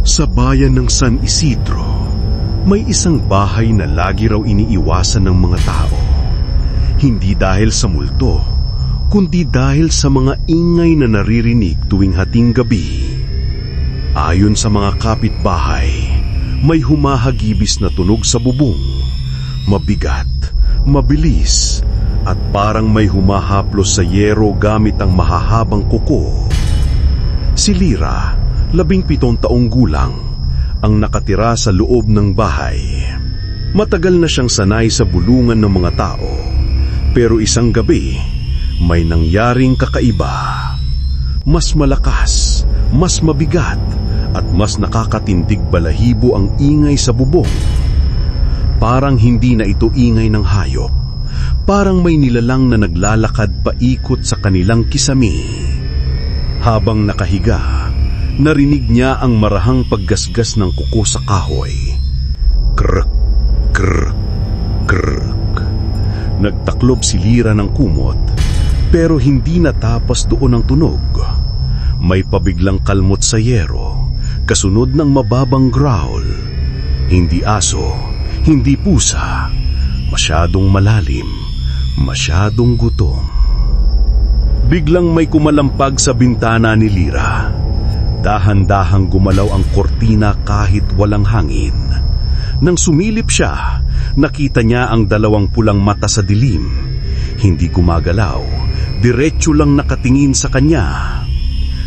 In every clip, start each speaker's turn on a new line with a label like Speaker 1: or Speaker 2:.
Speaker 1: Sa bayan ng San Isidro, may isang bahay na lagi raw iniiwasan ng mga tao. Hindi dahil sa multo, kundi dahil sa mga ingay na naririnig tuwing hating gabi. Ayon sa mga kapitbahay, may humahagibis na tunog sa bubong. Mabigat, mabilis, at parang may humahaplos sa yero gamit ang mahahabang kuko. Si Lira, 17 taong gulang, ang nakatira sa loob ng bahay. Matagal na siyang sanay sa bulungan ng mga tao, pero isang gabi, may nangyaring kakaiba. Mas malakas, mas mabigat, at mas nakakatindig balahibo ang ingay sa bubong. Parang hindi na ito ingay ng hayop. Parang may nilalang na naglalakad paikot sa kanilang kisami. Habang nakahiga, narinig niya ang marahang paggasgas ng kuko sa kahoy. Krk, krk, krk. Nagtaklob si Lira ng kumot, pero hindi natapos doon ang tunog. May pabiglang kalmot sa yero, kasunod ng mababang growl. Hindi aso, hindi pusa. Masyadong malalim, masyadong gutom. Biglang may kumalampag sa bintana ni Lira. Dahan-dahang gumalaw ang kortina kahit walang hangin. Nang sumilip siya, nakita niya ang 2 pulang mata sa dilim. Hindi gumagalaw, diretso lang nakatingin sa kanya.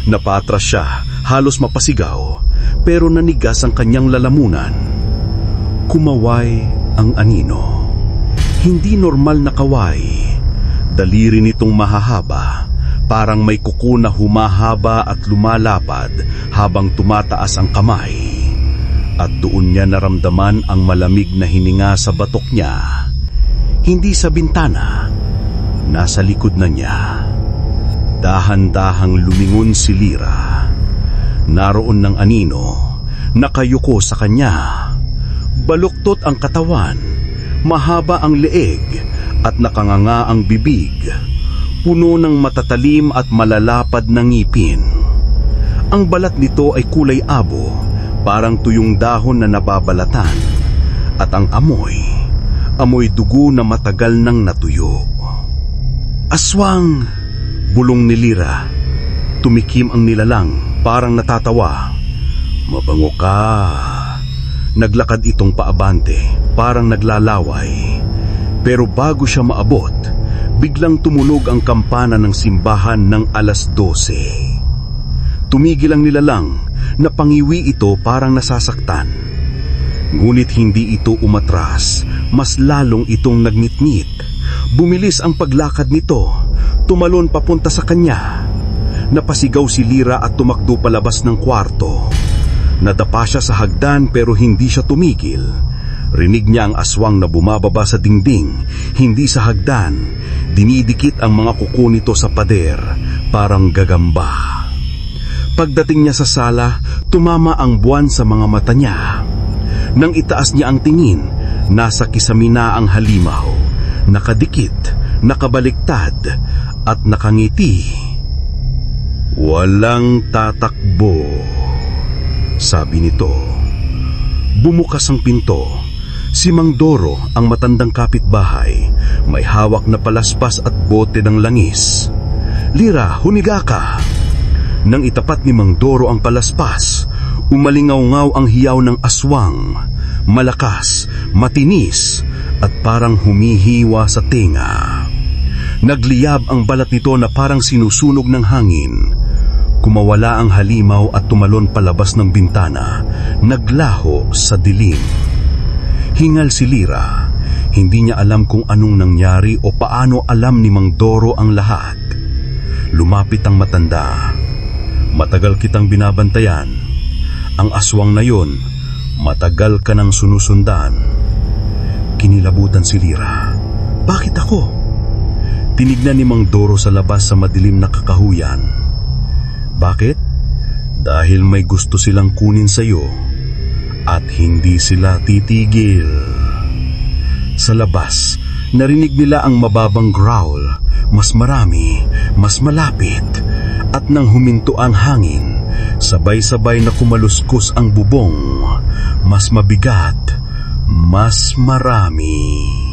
Speaker 1: Napatras siya, halos mapasigaw, pero nanigas ang kanyang lalamunan. Kumaway ang anino. Hindi normal na kaway. Daliri nitong mahahaba, parang may kuko na humahaba at lumalapad habang tumataas ang kamay. At doon niya naramdaman ang malamig na hininga sa batok niya. Hindi sa bintana, nasa likod na niya. Dahan-dahang lumingon si Lira. Naroon ng anino, nakayuko sa kanya. Baluktot ang katawan, mahaba ang leeg at nakanganga ang bibig. Puno ng matatalim at malalapad na ngipin. Ang balat nito ay kulay abo, parang tuyong dahon na nababalatan. At ang amoy dugo na matagal nang natuyo. Aswang! Bulong ni Lira. Tumikim ang nilalang, parang natatawa. Mabango ka. Naglakad itong paabante, parang naglalaway. Pero bago siya maabot, biglang tumulog ang kampana ng simbahan ng 12:00. Tumigil ang nilalang, napangiwi ito parang nasasaktan. Ngunit hindi ito umatras, mas lalong itong nagnitnit. Bumilis ang paglakad nito, tumalon papunta sa kanya. Napasigaw si Lira at tumakbo palabas ng kwarto. Nadapa siya sa hagdan pero hindi siya tumigil. Rinig niya ang aswang na bumababa sa dingding, hindi sa hagdan. Dinidikit ang mga kuko nito sa pader, parang gagamba. Pagdating niya sa sala, tumama ang buwan sa mga mata niya. Nang itaas niya ang tingin, nasa kisami na ang halimaw. Nakadikit, nakabaliktad, at nakangiti. Walang tatakbo, sabi nito. Bumukas ang pinto. Si Mang Doro, ang matandang kapitbahay, may hawak na palaspas at bote ng langis. Lira, humiga ka! Nang itapat ni Mang Doro ang palaspas, umalingaw-ngaw ang hiyaw ng aswang. Malakas, matinis, at parang humihiwa sa tenga. Nagliyab ang balat nito na parang sinusunog ng hangin. Kumawala ang halimaw at tumalon palabas ng bintana, naglaho sa dilim. Hingal si Lira. Hindi niya alam kung anong nangyari o paano alam ni Mang Doro ang lahat. Lumapit ang matanda. Matagal kitang binabantayan. Ang aswang na yon, matagal ka nang sunusundan. Kinilabutan si Lira. Bakit ako? Tinignan ni Mang Doro sa labas sa madilim na kakahuyan. Bakit? Dahil may gusto silang kunin sa iyo at hindi sila titigil. Sa labas, narinig nila ang mababang growl, mas marami, mas malapit, at nang huminto ang hangin, Sabay-sabay na kumaluskos ang bubong. Mas mabigat, mas marami.